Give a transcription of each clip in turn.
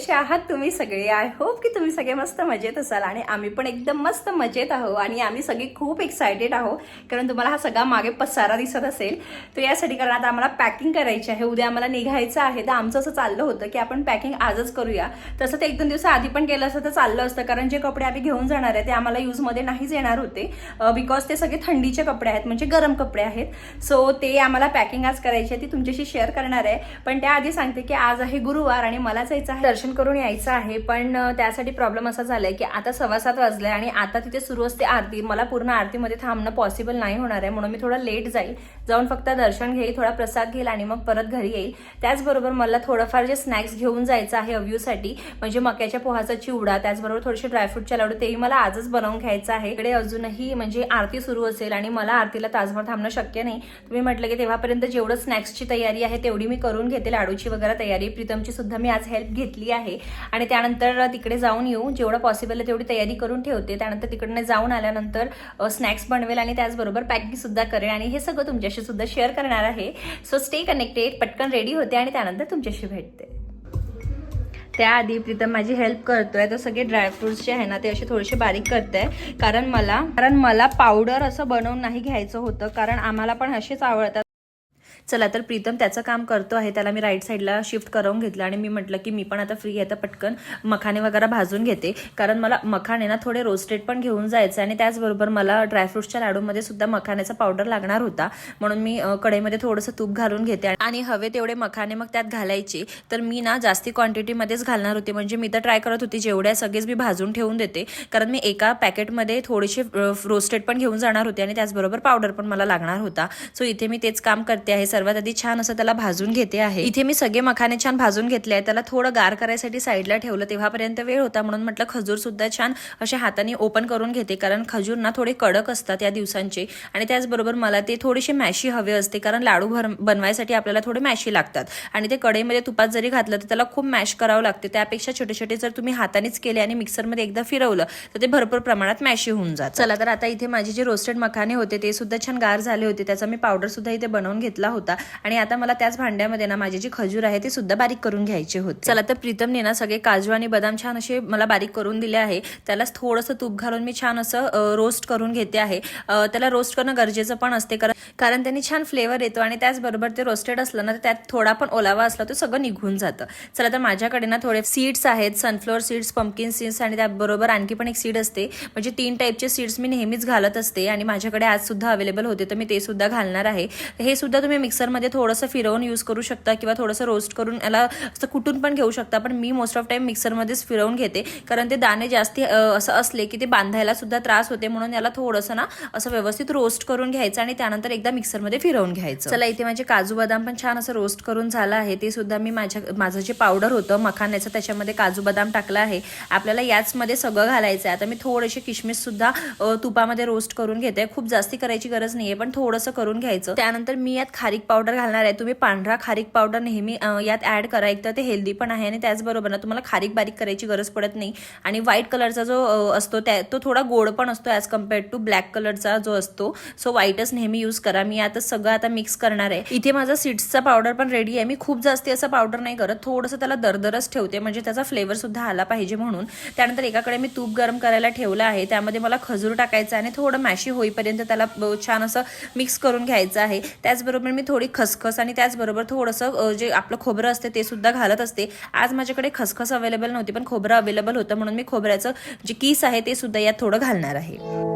कसे आहात तुम्ही सगळे? आय होप की तुम्ही सगळे मस्त मजेत असाल आणि आम्ही पण एकदम मस्त मजेत आहोत आणि आम्ही सगळे खूप एक्सायटेड आहोत कारण तुम्हाला हा सगळा मागे पसारा दिसत असेल. तर यासाठी कारण आता आम्हाला पॅकिंग करायची आहे, उद्या आम्हाला निघायचं आहे. तर आमचं असं चाललं होतं की आपण पॅकिंग आजच करूया. तसं ते 1-2 दिवस आधी पण केलं असतं तर चाललं असतं, कारण जे कपडे आम्ही घेऊन जाणार आहे ते आम्हाला यूजमध्ये नाहीच येणार होते बिकॉज ते सगळे थंडीचे कपडे आहेत, म्हणजे गरम कपडे आहेत. सो ते आम्हाला पॅकिंग आज करायची आहे, ती तुमच्याशी शेअर करणार आहे. पण त्याआधी सांगते की आज आहे गुरुवार आणि मला जायचं आहे, दर्शन करून यायचं आहे. पण त्यासाठी प्रॉब्लेम असा झालाय की आता 7:15 वाजले आणि आता तिथे सुरू असते आरती. मला पूर्ण आरतीमध्ये थांबणं पॉसिबल नाही होणार आहे, म्हणून मी थोडं लेट जाऊन फक्त दर्शन घेईल, थोडा प्रसाद घेईल आणि मग परत घरी येईल. त्याचबरोबर मला थोडंफार जे स्नॅक्स घेऊन जायचं आहे अव्यूसाठी, म्हणजे मक्याच्या पोहाचा चिवडा, त्याचबरोबर थोडेसे ड्रायफ्रूटचे लाडू, तेही मला आजच बनवून घ्यायचं आहे. इकडे अजूनही म्हणजे आरती सुरू असेल आणि मला आरतीला तासभर थांबणं शक्य नाही. तुम्ही म्हटलं की तेव्हापर्यंत जेवढं स्नॅक्सची तयारी आहे तेवढी मी करून घेते. लाडूची वगैरे तयारी, प्रीतमची सुद्धा मी आज हेल्प घेतली आहे आणि त्यानंतर तिकडे जाऊन येऊ, जेवढं पॉसिबल आहे तेवढी तयारी करून ठेवते. त्यानंतर तिकडनं जाऊन आल्यानंतर स्नॅक्स बनवेल आणि त्याचबरोबर पॅकिंग सुद्धा करेन आणि हे सगळं तुमच्याशी सुद्धा शेअर करणार आहे. So stay connected. पटकन रेडी होते आणि त्यानंतर तुमच्याशी भेटते. त्याआधी प्रीतम माझी हेल्प करतोय, तर सगळे ड्रायफ्रुट्स जे आहे ना ते असे थोडेसे बारीक करते, कारण मला पावडर असं बनवून नाही घ्यायचं होतं, कारण आम्हाला पण असेच आवडतात. चला तर प्रीतम त्याचं काम करतो आहे, त्याला मी राईट साईडला शिफ्ट करून घेतलं आणि मी म्हटलं की मी पण आता फ्री आहे तर पटकन मखाने वगैरे भाजून घेते, कारण मला मखाने ना थोडे रोस्टेड पण घेऊन जायचं आणि त्याचबरोबर मला ड्रायफ्रुट्सच्या लाडूमध्ये सुद्धा मखाण्याचा पावडर लागणार होता, म्हणून मी कढईमध्ये थोडंसं तूप घालून घेते आणि हवे तेवढे मखाने मग त्यात घालायचे. तर मी ना जास्ती क्वांटिटीमध्येच घालणार होते, म्हणजे मी तर ट्राय करत होती जेवढ्या सगळेच मी भाजून ठेवून देते, कारण मी एका पॅकेटमध्ये थोडेसे रोस्टेड पण घेऊन जाणार होते आणि त्याचबरोबर पावडर पण मला लागणार होता. सो इथे मी तेच काम करते आहे. सर्वात आधी छान असं त्याला भाजून घेते आहे. इथे मी सगळे मखाने छान भाजून घेतले आहे, त्याला थोडं गार करायसाठी साईडला ठेवलं, तेव्हापर्यंत वेळ होता म्हणून म्हटलं खजूर सुद्धा छान अशा हाताने ओपन करून घेते, कारण खजूर ना थोडे कडक असतात या दिवसांचे आणि त्याचबरोबर मला ते थोडेसे मॅशी हवे असते, कारण लाडू बनवायसाठी आपल्याला थोडे मॅशी लागतात आणि ते कढईमध्ये तुपात जरी घातलं तर त्याला खूप मॅश करावं लागते. त्यापेक्षा छोटे छोटे जर तुम्ही हातानेच केले आणि मिक्सरमध्ये एकदा फिरवलं तर ते भरपूर प्रमाणात मॅशी होऊन जात. चला तर आता इथे माझे जे रोस्टेड मखाने होते ते सुद्धा छान गार झाले होते, त्याचा मी पावडर सुद्धा इथे बनवून घेतला होता आणि आता मला त्याच भांड्यामध्ये ना माझे जे खजूर आहे ते सुद्धा बारीक करून घ्यायचे होते. चला तर प्रीतमने ना सगळे काजू आणि बदाम छान असे मला बारीक करून दिले आहे. त्याला थोडंसं तूप घालून मी छान असं रोस्ट करून घेते आहे. त्याला रोस्ट करणं गरजेचं पण असते, कारण त्यांनी छान फ्लेवर येतो आणि त्याचबरोबर ते रोस्टेड असलं ना तर त्यात थोडा पण ओलावा असला तो सगळं निघून जातं. चला तर माझ्याकडे ना थोडे सीड्स आहेत, सनफ्लॉवर सीड्स, पंपकिन सीड्स आणि त्याबरोबर आणखी पण एक सीड असते, म्हणजे 3 टाईपचे सीड्स मी नेहमीच घालत असते आणि माझ्याकडे आज सुद्धा अवेलेबल होते तर मी ते सुद्धा घालणार आहे. हे सुद्धा तुम्ही मिक्सरमध्ये थोडंसं फिरवून यूज करू शकता किंवा थोडंसं रोस्ट करून याला असं कुटून पण घेऊ शकता, पण मी मोस्ट ऑफ टाइम मिक्सरमध्येच फिरवून घेते, कारण ते दाणे जास्ती असं असले की ते बांधायला सुद्धा त्रास होते, म्हणून याला थोडंसं ना असं व्यवस्थित रोस्ट करून घ्यायचं आणि त्यानंतर एकदा मिक्सरमध्ये फिरवून घ्यायचं. चला इथे माझे काजू बदाम पण छान असं रोस्ट करून झालं आहे, ते सुद्धा मी माझं जे पावडर होतं मखाण्याचं त्याच्यामध्ये काजू बदाम टाकलं आहे. आपल्याला याचमध्ये सगळं घालायचं आहे. आता मी थोडेसे किशमिश सुद्धा तुपामध्ये रोस्ट करून घेते, खूप जास्ती करायची गरज नाहीये, पण थोडंसं करून घ्यायचं. त्यानंतर मी यात खारीक पावडर घालणार आहे. तुम्ही पांढरा खारीक पावडर नेहमी यात ऍड करा, एक तर ते हेल्दी पण आहे आणि त्याचबरोबर ना तुम्हाला खारीक बारीक करायची गरज पडत नाही आणि व्हाईट कलरचा जो असतो तो थोडा गोड पण असतो ॲज कम्पेअर्ड टू ब्लॅक कलरचा जो असतो. सो व्हाईटच नेहमी यूज करा. मी आता सगळं आता मिक्स करणार आहे. इथे माझा सीड्सचा पावडर पण रेडी आहे. मी खूप जास्ती असं पावडर नाही करत, थोडंसं त्याला दरदरच ठेवते, म्हणजे त्याचा फ्लेवर सुद्धा आला पाहिजे म्हणून. त्यानंतर एकाकडे मी तूप गरम करायला ठेवलं आहे, त्यामध्ये मला खजूर टाकायचं आणि थोडं मॅशी होईपर्यंत त्याला छान असं मिक्स करून घ्यायचं आहे. त्याचबरोबर मी थोडी खसखस आणि त्याचबरोबर थोडंसं जे आपलं खोबरं असते ते सुद्धा घालत असते. आज माझ्याकडे खसखस अवेलेबल नव्हती पण खोबरं अवेलेबल होतं, म्हणून मी खोबऱ्याचं जे कीस आहे ते सुद्धा यात थोडं घालणार आहे.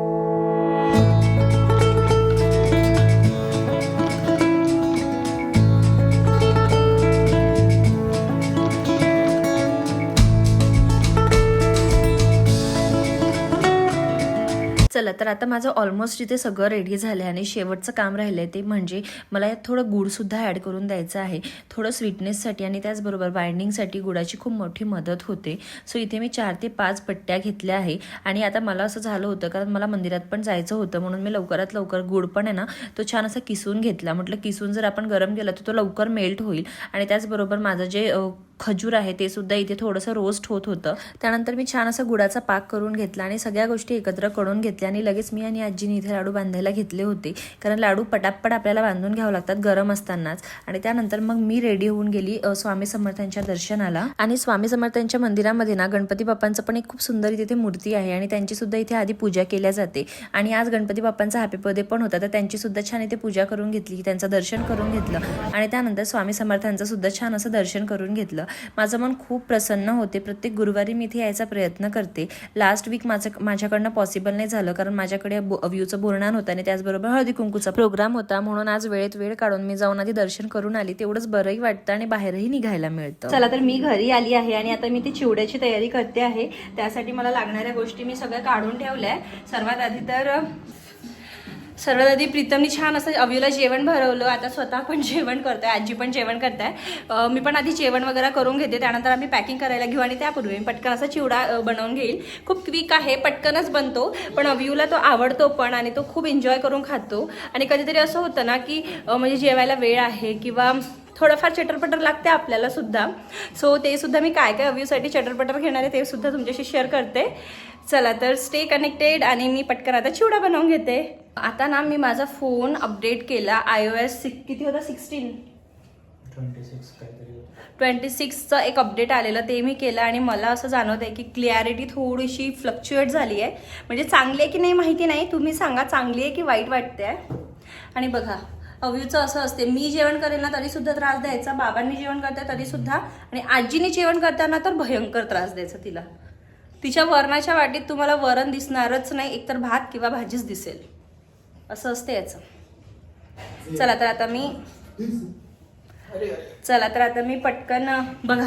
चला तर आता माझं ऑलमोस्ट इथे सगळं रेडी झालं आहे आणि शेवटचं काम राहिलं आहे ते म्हणजे मला यात थोडं गूळसुद्धा ॲड करून द्यायचं आहे, थोडं स्वीटनेससाठी आणि त्याचबरोबर बाइंडिंगसाठी गुळाची खूप मोठी मदत होते. सो इथे मी 4 ते 5 पट्ट्या घेतल्या आहे आणि आता मला असं झालं होतं कारण मला मंदिरात पण जायचं होतं, म्हणून मी लवकरात लवकर गुळ पण आहे ना तो छान असा किसून घेतला. म्हटलं किसून जर आपण गरम केला तर तो लवकर मेल्ट होईल आणि त्याचबरोबर माझं जे खजूर आहे ते सुद्धा इथे थोडंसं रोस्ट होत होतं. त्यानंतर मी छान असं गुळाचा पाक करून घेतला आणि सगळ्या गोष्टी एकत्र करून घेतल्या आणि लगेच मी आणि आजीने इथे लाडू बांधायला घेतले होते, कारण लाडू पटापट आपल्याला बांधून घ्यावं लागतात गरम असतानाच. आणि त्यानंतर मग मी रेडी होऊन गेली स्वामी समर्थांच्या दर्शनाला. आणि स्वामी समर्थांच्या मंदिरामध्ये ना गणपती बाप्पांचं पण एक खूप सुंदर तिथे मूर्ती आहे आणि त्यांची सुद्धा इथे आधी पूजा केल्या जाते. आणि आज गणपती बाप्पांचा हॅपी बर्थडे पण होता, तर त्यांची सुद्धा छान इथे पूजा करून घेतली, त्यांचं दर्शन करून घेतलं आणि त्यानंतर स्वामी समर्थांचं सुद्धा छान असं दर्शन करून घेतलं. माझं मन खूप प्रसन्न होते. प्रत्येक गुरुवारी मी इथे यायचा प्रयत्न करते. लास्ट वीक माझ्याकडनं पॉसिबल नाही झालं, कारण माझ्याकडे अव्यूचं बोरणान होतं आणि त्याचबरोबर हळदी कुंकूचा प्रोग्राम होता, म्हणून आज वेळेत वेळ काढून मी जाऊन आधी दर्शन करून आली. तेवढंच बरंही वाटतं आणि बाहेरही निघायला मिळतं. चला तर मी घरी आली आहे आणि आता मी ती चिवड्याची तयारी करते आहे. त्यासाठी मला लागणाऱ्या गोष्टी मी सगळ्या काढून ठेवल्या आहे. सर्वात आधी प्रीतमनी छान असं अव्यूला जेवण भरवलं. आता स्वतः पण जेवण करतोय, आजी पण जेवण करताय. मी पण आधी जेवण वगैरे करून घेते, त्यानंतर आम्ही पॅकिंग करायला घेऊ आणि त्यापूर्वी मी पटकन असा चिवडा बनवून घेईल. खूप क्विक आहे, पटकनच बनतो, पण अव्यूला तो आवडतो पण आणि तो खूप एन्जॉय करून खातो. आणि कधीतरी असं होतं ना की म्हणजे जेवायला वेळ आहे किंवा थोडंफार चटरपटर लागते आपल्याला सुद्धा. सो ते सुद्धा मी काय काय अव्यूसाठी चटरपटर घेणार आहे ते सुद्धा तुमच्याशी शेअर करते. चला तर स्टे कनेक्टेड आणि मी पटकन आता चिवडा बनवून घेते. आता ना मी माझा फोन अपडेट केला. iOS किती होता, 26चं एक अपडेट आलेलं, ते मी केलं आणि मला असं जाणवत आहे की क्लिअरिटी थोडीशी फ्लक्च्युएट झाली आहे. म्हणजे चांगली आहे की नाही माहिती नाही, तुम्ही सांगा चांगली आहे की वाईट वाटते आहे. आणि बघा अव्यूचं असं असते, मी जेवण करेल ना तरी सुद्धा त्रास द्यायचा, बाबांनी जेवण करता तरी सुद्धा, आणि आजीने जेवण करताना तर भयंकर त्रास द्यायचा तिला. तिच्या वरणाच्या वाटीत तुम्हाला वरण दिसणारच नाही, एकतर भात किंवा भाजीच दिसेल, असं असते याचं. चला तर आता मी पटकन बघा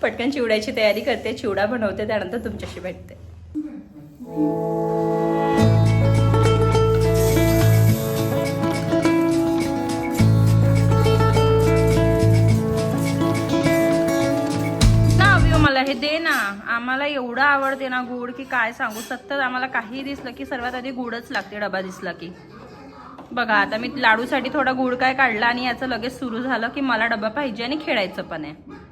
पटकन चिवड्याची तयारी करते, चिवडा बनवते, त्यानंतर तुमच्याशी भेटते. मला हे दे ना, आम्हाला एवढं आवडते ना गोड की काय सांगू. सतत आम्हाला काही दिसलं की सर्वात आधी गोडच लागते, डबा दिसला की. बघा आता मी लाडूसाठी थोडा गुड काय काढला आणि याचं लगेच सुरू झालं की मला डबा पाहिजे आणि खेळायचं पण आहे.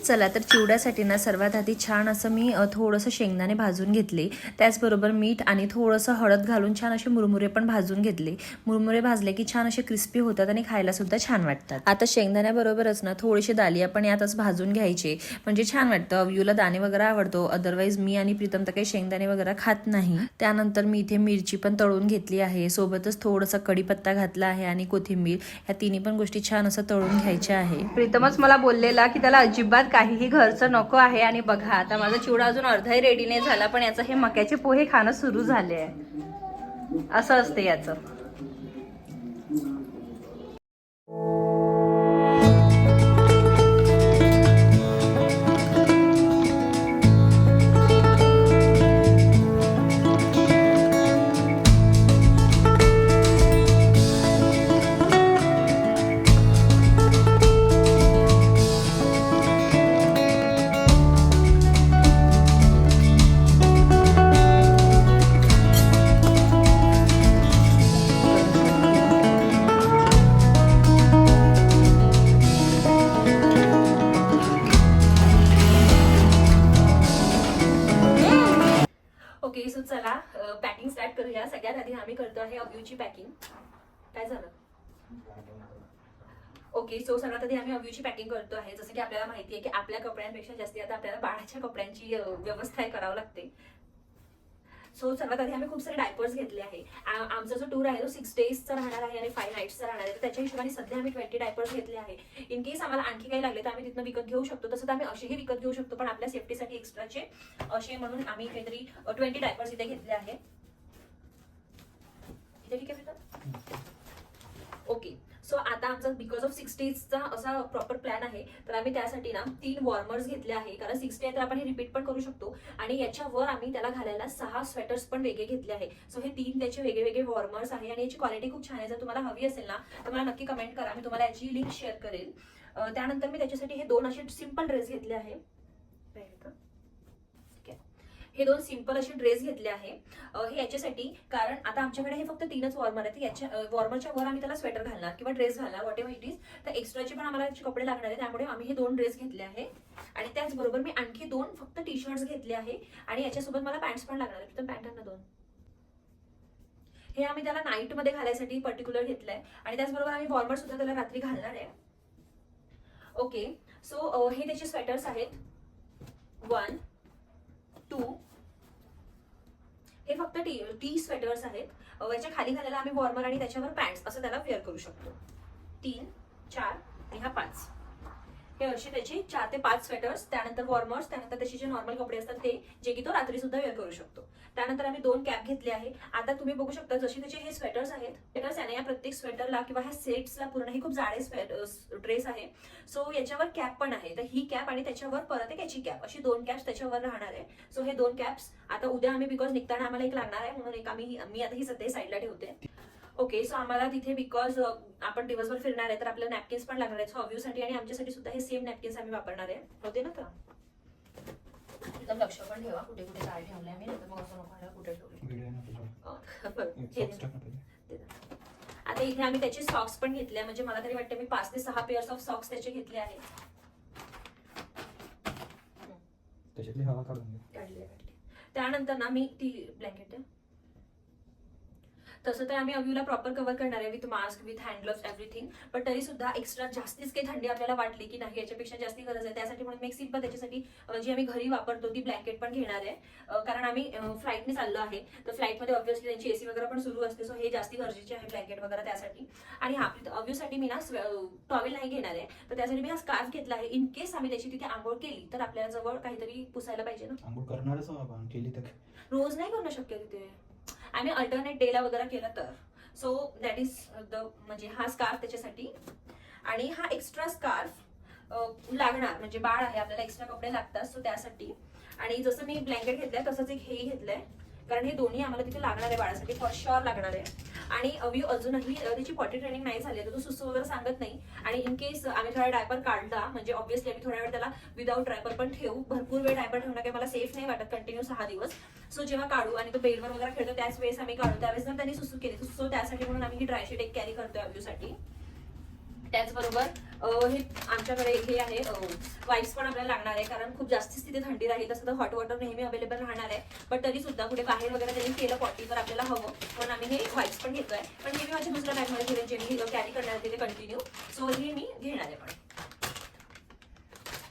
चला तर चिवड्यासाठी ना सर्वात आधी छान असं मी थोडंसं शेंगदाणे भाजून घेतले, त्याचबरोबर मीठ आणि थोडंसं हळद घालून छान असे मुरमुरे पण भाजून घेतले. मुरमुरे भाजले की छान असे क्रिस्पी होतात आणि खायला सुद्धा छान वाटतात. आता शेंगदाण्याबरोबरच ना थोडीशी दालिया पण यातच भाजून घ्यायचे, म्हणजे छान वाटतं. अव्यूला दाणे वगैरे आवडतो, अदरवाईज मी आणि प्रीतम तर काही शेंगदाणे वगैरे खात नाही. त्यानंतर मी इथे मिरची पण तळून घेतली आहे, सोबतच थोडंसं कढीपत्ता घातला आहे आणि कोथिंबीर, ह्या तिन्ही पण गोष्टी छान असं तळून घ्यायच्या आहे. प्रीतमच मला बोललेला की त्याला अजिबात काहीही घरचं नको आहे. आणि बघा आता माझा चिवडा अजून अर्धाही रेडी नाही झाला, पण याचं हे मक्याचे पोहे खाणं सुरू झाले आहे. असं असते याचं. सो चला पॅकिंग स्टार्ट करूया. सगळ्यात आधी आम्ही करतो आहे अव्यूची पॅकिंग. काय झालं? ओके, सो सगळ्यात आधी आम्ही अव्यूची पॅकिंग करतो आहे. जसं की आपल्याला माहिती आहे की आपल्या कपड्यांपेक्षा जास्ती आता आपल्याला बाळाच्या कपड्यांची व्यवस्था करावं लागते. सो सर्वात आधी आम्ही खूप सारे डायपर्स घेतले आहे. आमचा जो टूर आहे तो 6 डेजचा राहणार आहे आणि 5 नाईट्सचा राहणार आहे. तर त्याच्या हिशोबाने सध्या आम्ही 20 डायपर्स घेतले आहे. इन केस आम्हाला आणखी काही लागले तर आम्ही तिथनं विकत घेऊ शकतो. तसं तर आम्ही असेही विकत घेऊ शकतो, पण आपल्या सेफ्टीसाठी एक्स्ट्राचे असे म्हणून आम्ही काहीतरी 20 डायपर्स इथे घेतले आहे. इथे ठीक आहे. ओके, सो आता आमचा बिकॉज ऑफ 6 डेजचा असा प्रॉपर प्लॅन आहे, तर आम्ही त्यासाठी ना 3 वॉर्मर्स घेतले आहे, कारण 6 डे तर आपण हे रिपीट पण करू शकतो. आणि याच्यावर आम्ही त्याला घालायला 6 स्वेटर्स पण वेगळे घेतले आहे. सो हे 3 त्याचे वेगळे वेगळे वॉर्मर्स आहे आणि याची क्वालिटी खूप छान आहे. जर तुम्हाला हवी असेल ना तर मला नक्की कमेंट करा, मी तुम्हाला याची लिंक शेअर करेल. त्यानंतर मी त्याच्यासाठी हे 2 असे सिंपल ड्रेस घेतले आहे. हे 2 सिंपल असे ड्रेस घेतले आहे. हे याच्यासाठी कारण आता आमच्याकडे हे फक्त 3च वॉर्मर आहेत. याच्या वॉर्मरच्या वर आम्ही त्याला स्वेटर घालणार किंवा ड्रेस घालणार वॉट एव्हर इट इज. तर एक्स्ट्राचे पण आम्हाला कपडे लागणार आहेत, त्यामुळे आम्ही हे 2 ड्रेस घेतले आहे. आणि त्याचबरोबर मी आणखी 2 फक्त टी शर्ट्स घेतले आहे आणि याच्यासोबत मला पॅन्ट्स पण लागणार आहेत. तर पॅन्टांना 2 हे आम्ही त्याला नाईट मध्ये घालायसाठी पर्टिक्युलर घेतलंय आणि त्याचबरोबर आम्ही वॉर्मर सुद्धा त्याला रात्री घालणार आहे. ओके, सो हे त्याचे स्वेटर्स आहेत 1 2. हे फक्त टी स्वेटर्स आहेत. याच्या खाली घालायला आम्ही वॉर्मर आणि त्याच्यावर पॅन्ट्स असं त्याला वेअर करू शकतो. 3 4 आणि हा 5. हे असे त्याचे 4 ते 5 स्वेटर्स, त्यानंतर वॉर्मर्स, त्यानंतर त्याचे जे नॉर्मल कपडे असतात ते, जे की तो रात्री सुद्धा वेअर करू शकतो. त्यानंतर आम्ही 2 कॅप घेतले आहे. आता तुम्ही बघू शकता जसे त्याचे हे स्वेटर्स आहेत, स्वेटर्स आहे ना, या प्रत्येक स्वेटरला किंवा ह्या सेट्सला पूर्ण हे खूप जाडे ड्रेस आहे. सो याच्यावर कॅप पण आहे. तर ही कॅप आणि त्याच्यावर परत एक याची कॅप, अशी 2 कॅप्स त्याच्यावर राहणार आहे. सो हे 2 कॅप्स आता उद्या आम्ही बिकॉज निघताना आम्हाला एक लागणार आहे, म्हणून एक मी आता ही सध्या साईडला ठेवते. ओके, सो आम्हाला तिथे बिकॉज आपण दिवसभर फिरणार आहे तर आपल्याला नॅपकिन्स पण लागणार आहेत. सो अव्यूसाठी आणि आमच्यासाठी सुद्धा हे सेम नॅपकिन्स आम्ही वापरणार आहे. होते ना, तर एकदम लक्ष पण ठेवा कुठे कुठे काय ठेवलंय आम्ही, तर मग असं नको कुठे ठेवले. आता इथे आम्ही त्याचे सॉक्स पण घेतले, म्हणजे मला तरी वाटतं मी 5 ते 6 पेअर्स ऑफ सॉक्स त्याचे घेतले आहेत. त्याच्यातली हवा काढून काढले. त्यानंतर ना मी ती ब्लँकेट आहे तसं तर आम्ही अव्यूला प्रॉपर कव्हर करणार आहे with mask, with hand gloves, everything. पण तरी सुद्धा एक्स्ट्रा जास्तीच काही थंडी आपल्याला वाटली की नाही याच्यापेक्षा जास्ती गरज आहे, त्यासाठी म्हणून मी एक सिंपल त्याच्यासाठी जी आम्ही घरी वापरतो ती ब्लँकेट पण घेणार आहे. कारण आम्ही फ्लाईटने चाललो आहे, तर फ्लाईटमध्ये ऑब्व्हियसली त्यांची एसी वगैरे पण सुरू असते. सो हे जास्ती गरजेचे आहे ब्लँकेट वगैरे त्यासाठी. आणि हा अव्यूसाठी मी ना टॉवेल नाही घेणार आहे, तर त्यासाठी मी हा स्कार्फ घेतला आहे. इन केस आम्ही त्याची तिथे आंघोळ केली तर आपल्याला जवळ काहीतरी पुसायला पाहिजे ना. आंघोळ करणारच आपण केली तर रोज नाही करणं शक्य तिथे, आम्ही अल्टरनेट डेला वगैरे केलं तर. सो दॅट इज म्हणजे हा स्कार्फ त्याच्यासाठी. आणि हा एक्स्ट्रा स्कार्फ लागणार, म्हणजे बाळ आहे आपल्याला एक्स्ट्रा कपडे लागतात, सो त्यासाठी. आणि जसं मी ब्लँकेट घेतलंय तसंच एक हेही घेतलंय, कारण हे दोन्ही आम्हाला तिथे लागणार आहे बाळासाठी, फॉर शुअर लागणार आहे. आणि अव्यू अजूनही त्याची पॉटी ट्रेनिंग नाही झाली आहे, तर तो सुसू वगैरे सांगत नाही. आणि इन केस आम्ही थोडा डायपर काढला, म्हणजे ऑब्व्हियसली आम्ही थोड्या वेळ त्याला विदाऊट डायपर पण ठेवू. भरपूर वेळ डायपर ठेवणं काही मला सेफ नाही वाटत, कंटिन्यू 6 दिवस. सो जेव्हा काढू आणि तो बेडवर वगैरे खेळतो त्याच वेळेस आम्ही काढू, त्यावेळेस जर त्यांनी सुसू केली सो त्यासाठी म्हणून आम्ही ही ड्रायशीट एक कॅरी करतोय अव्यूसाठी. त्याचबरोबर हे आमच्याकडे हे आहे वाईप्स पण आपल्याला लागणार आहे, कारण खूप जास्तीच तिथे थंडी राहील. तसं तर हॉट वॉटर नेहमी अवेलेबल राहणार आहे, पण तरी सुद्धा कुठे बाहेर वगैरे त्यांनी केलं पॉटी तर आपल्याला हवं, म्हणून आम्ही हे वाईप्स पण घेतोय. पण हे मी माझ्या दुसऱ्या बॅगमध्ये ठेवेन, जे मी कॅरी करणार आहे तिथे कंटिन्यू. सो हे मी घेणार आहे. पण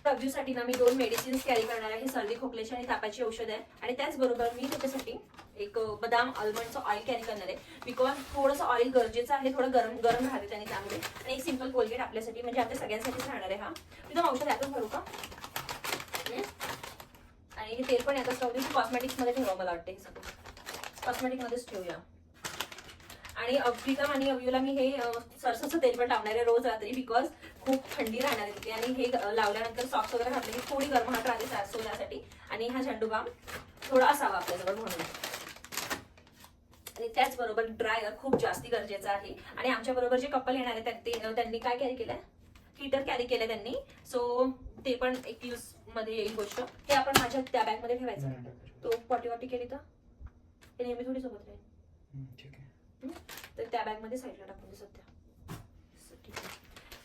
अव्यूसाठी ना मी 2 मेडिसिन्स कॅरी करणार आहे, सर्दी खोकल्याची आणि तापाची औषध आहे. आणि त्याचबरोबर मी त्याच्यासाठी एक बदाम आल्मंडचं ऑइल कॅरी करणार आहे, बिकॉज थोडंसं ऑइल गरजेचं आहे, थोडं गरम गरम राहते त्याने, त्यामुळे. आणि एक सिंपल कोलगेट आपल्यासाठी, म्हणजे आपल्या सगळ्यांसाठीच राहणार आहे. हा तिथं औषध यातच भरू का. आणि हे तेल पण यातच ठेवली, कॉस्मेटिक्स मध्ये ठेवा, मला वाटतं हे सगळं कॉस्मेटिक मध्येच ठेवूया. आणि प्रीतम आणि अव्यूला मी हे सरसचं तेल पण लावणार आहे रोज रात्री, बिकॉज खूप थंडी राहणार आहे तिथे. आणि हे लावल्यानंतर सॉक्स वगैरे घातले की थोडी गरमाहट राहते सोन्यासाठी. आणि हा झंडू बाम थोडा असावा आपल्याजवळ म्हणून. आणि त्याचबरोबर ड्रायर खूप जास्ती गरजेचं आहे. आणि आमच्या बरोबर जे कपल येणार आहे त्यांनी काय कॅरी केलंय, हीटर कॅरी केलंय त्यांनी. सो ते पण एक यूज मध्ये येईल गोष्ट. हे आपण माझ्या त्या बॅग मध्ये ठेवायचं, तो पॉटी वाटी केली तर हे नेहमी थोडी सोबत राहील. ठीक आहे, तर त्या बॅग मध्ये साईडला टाकून दे सध्या.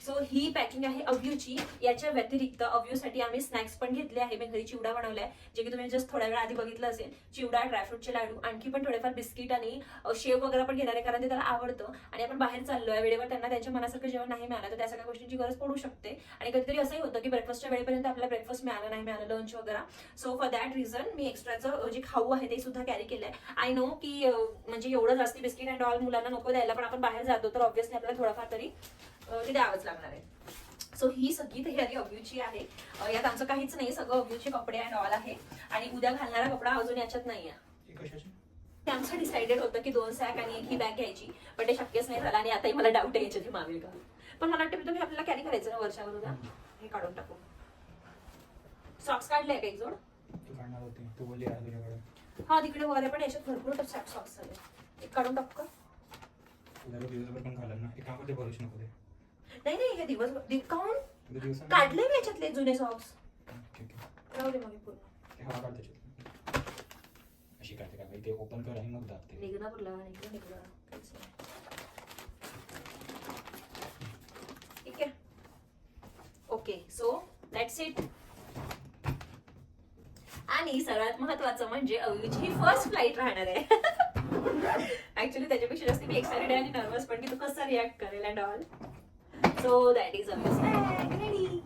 सो ही पॅकिंग आहे अव्यूची. याच्या व्यतिरिक्त अव्यूसाठी आम्ही स्नॅक्स पण घेतले आहे. मी घरी चिवडा बनवलाय, जे की तुम्ही जस्ट थोड्या वेळ आधी बघितलं असेल. चिवडा, ड्रायफ्रूटचे लाडू, आणखी पण थोडेफार बिस्किट आणि शेव वगैरे पण घेणार आहे, कारण ते त्याला आवडतं. आणि आपण बाहेर चाललोय, वेळेवर त्यांना त्यांच्या मनासारखं जेवण नाही मिळालं तर त्या सगळ्या गोष्टींची गरज पडू शकते. आणि कधीतरी असंही होतं की ब्रेकफास्टच्या वेळेपर्यंत आपल्याला ब्रेकफास्ट मिळालं नाही मिळालं, लंच वगैरे. सो फॉर दॅट रिझन मी एक्स्ट्राचं जे खाऊ आहे ते सुद्धा कॅरी केलंय. आय नो की म्हणजे एवढं जास्त बिस्किट अँड ऑल मुलांना नको द्यायला, पण आपण बाहेर जातो तर ऑब्व्हियसली आपल्याला थोडाफार तरी ते द्यावंच लागणार आहे. सो ही सगळी तयारी अव्यूची आहे. यात आमचं काहीच नाही, सगळं अव्यूचे कपडे अँड ऑल आहे. आणि उद्या घालणारा कपडा अजून याच्यात नाही आहे. ते आमचं डिसाइडेड होतं की 2 सॅक आणि एक ही बॅग घ्यायची, पण ते शक्यच नाही झालं. आणि आताही मला डाऊट आहे याच्यात मावेल का, पण मला वाटतं तुम्ही आपल्याला कॅरी करायचं ना वर्षावर. उद्या हे काढून टाकू. सॉक्स काढले का एक जोड, हा तिकडे वर आहे, पण याच्यात भरपूर सॉक्स झाले. एक काढून टाकू का. नाही हे दिवस काढले मी याच्यातले जुने सॉक्स. राहू दे मग पूर्ण. करते का ते ओपन कर आणि मग दाबते. ठीक आहे. Okay, so let's it. आणि सगळ्यात महत्वाचं म्हणजे अव्यूची ही फर्स्ट फ्लाईट राहणार आहे. ऍक्च्युली त्याच्यापेक्षा जास्त मी एक्साइटेड आहे आणि नर्वस पण की तो कसा रिॲक्ट करेल and all. So that is ready.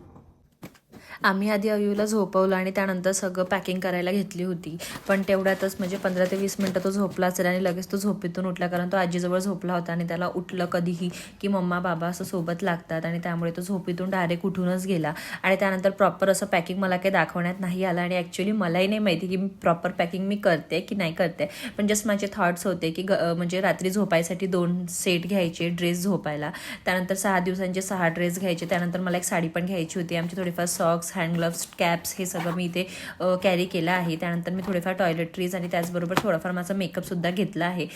आम्ही आधी अव्यूला झोपवलं आणि त्यानंतर सगळं पॅकिंग करायला घेतली होती. पण तेवढ्यातच म्हणजे 15 ते 20 मिनटं तो झोपला असेल आणि लगेच तो झोपेतून उठला, कारण तो आजीजवळ झोपला होता आणि त्याला उठलं कधीही की मम्मा बाबा असं सोबत लागतात आणि त्यामुळे तो झोपेतून डायरेक्ट उठूनच गेला. आणि त्यानंतर प्रॉपर असं पॅकिंग मला काही दाखवण्यात नाही आलं आणि ॲक्च्युली मलाही नाही माहिती की प्रॉपर पॅकिंग मी करते की नाही करते. पण जस्ट माझे थॉट्स होते की म्हणजे रात्री झोपायसाठी 2 सेट घ्यायचे ड्रेस झोपायला, त्यानंतर 6 दिवसांचे 6 ड्रेस घ्यायचे, त्यानंतर मला एक साडी पण घ्यायची होती, आमचे थोडेफार सॉक्स, हँड ग्लव्स, कॅप्स हे सगळं मी इथे कॅरी केलं आहे. त्यानंतर मी थोडेफार टॉयलेटरीज आणि त्याचबरोबर थोडाफार माझा मेकअपसुद्धा घेतला आहे.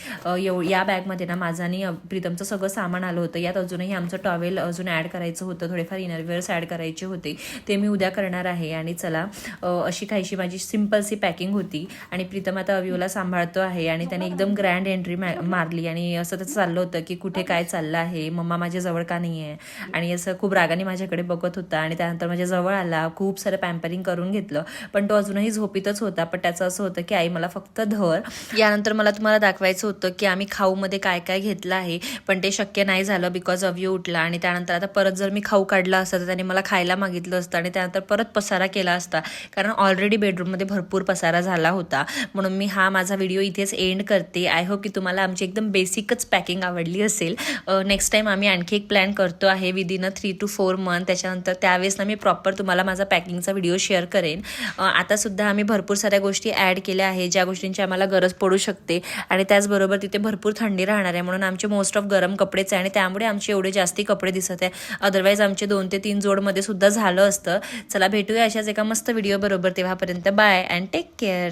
या बॅगमध्ये ना माझं आणि प्रीतमचं सगळं सामान आलं होतं. यात अजूनही आमचं टॉवेल अजून ॲड करायचं होतं, थोडेफार इनरवेअर्स ॲड करायचे होते, ते मी उद्या करणार आहे. आणि चला अशी काहीशी माझी सिम्पलसी पॅकिंग होती. आणि प्रीतम आता अव्यूला सांभाळतो आहे आणि त्याने एकदम ग्रँड एंट्री मारली आणि असं त्याचं चाललं होतं की कुठे काय चाललं आहे, मम्मा माझ्या जवळ का नाही आहे, आणि असं खूप रागाने माझ्याकडे बघत होता. आणि त्यानंतर माझ्या जवळ आला, खूप सारं पॅम्परिंग करून घेतलं, पण तो अजूनही झोपीतच होता. पण त्याचं असं होतं की आई मला फक्त धर. यानंतर मला तुम्हाला दाखवायचं होतं की आम्ही खाऊमध्ये काय काय घेतलं आहे, पण ते शक्य नाही झालं बिकॉज अव्यू उठला. आणि त्यानंतर आता परत जर मी खाऊ काढला असता तर त्याने मला खायला मागितलं असतं आणि त्यानंतर परत पसारा केला असता, कारण ऑलरेडी बेडरूममध्ये भरपूर पसारा झाला होता. म्हणून मी हा माझा व्हिडिओ इथेच एंड करते. आय होप की तुम्हाला आमची एकदम बेसिकच पॅकिंग आवडली असेल. नेक्स्ट टाइम आम्ही आणखी एक प्लॅन करतो आहे विदिन 3 to 4 मंथ. त्याच्यानंतर त्यावेळेस ना मी प्रॉपर तुम्हाला माझा पॅकिंगचा व्हिडिओ शेअर करेन. आता सुद्धा आम्ही भरपूर साऱ्या गोष्टी ॲड केल्या आहे ज्या गोष्टींची आम्हाला गरज पडू शकते. आणि त्याचबरोबर तिथे भरपूर थंडी राहणार आहे, म्हणून आमचे मोस्ट ऑफ गरम कपडेच आहे आणि त्यामुळे आमचे एवढे जास्ती कपडे दिसत आहे. अदरवाईज आमचे 2 ते 3 जोडमध्ये सुद्धा झालं असतं. चला भेटूया अशाच एका मस्त व्हिडिओ बरोबर. तेव्हापर्यंत बाय अँड टेक केअर.